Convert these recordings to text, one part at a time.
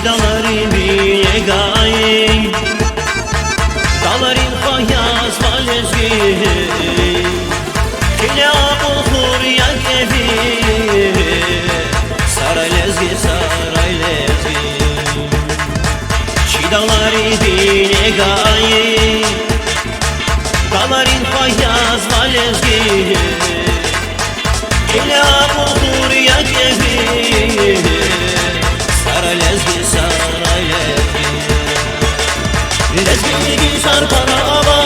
Dalarin biegaj, dalarin fayaz valezgi, kile bulhur ya gevi, saray lezgi. Dalarin biegaj, dalarin fayaz valezgi, kile bulhur ya gevi. Lezgi saray lezgi, lezgi sar para ava,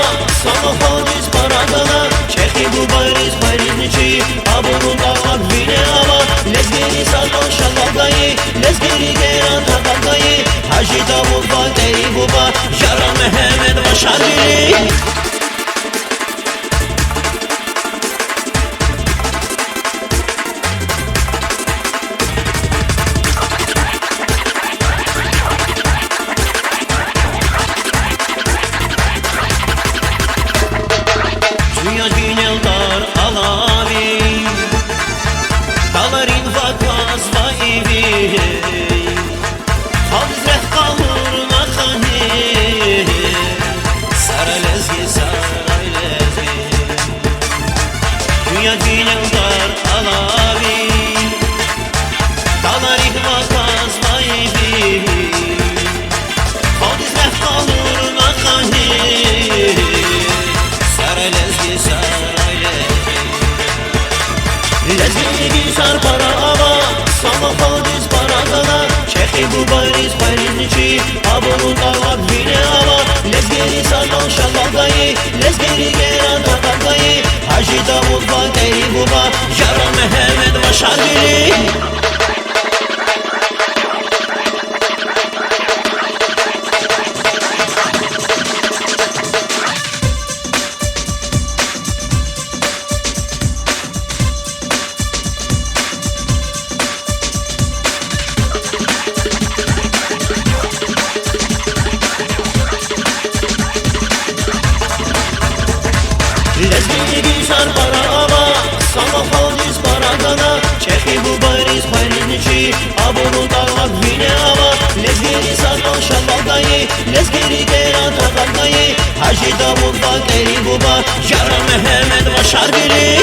sana hadis para dana, çeki bu bayriz bayriznici, abunun dağlar bine ava, lezgi salon şalagayı, lezgi gera tabagayı, Hacı Davud Bakeri Buba, Yara Mehmet Başarili. Dalarin vakaz vaivi, Hazret kalur nakani, saray lezgi. Dünya dineldar alavi, dalarin vakaz vaivi, Hazret kalur nakani, saray lezgi. Lezgi sar para ava, sana hadis para dana, çeki bu bayriz bayriznici, abunun dağlar bine ava, lezgi salon şalagayı, lezgi gera tabagayı, Hacı Davud Bakeri Buba, Yara Mehmet Başarili. Lezgi sar para ava, sana hadis para dana, çeki bu bayriz bayriznici, abunun dağlar bine ava, lezgi salon şalagayı, lezgi gera tabagayı, Hacı Davud Bakeri Buba, Yara Mehmet Başarili.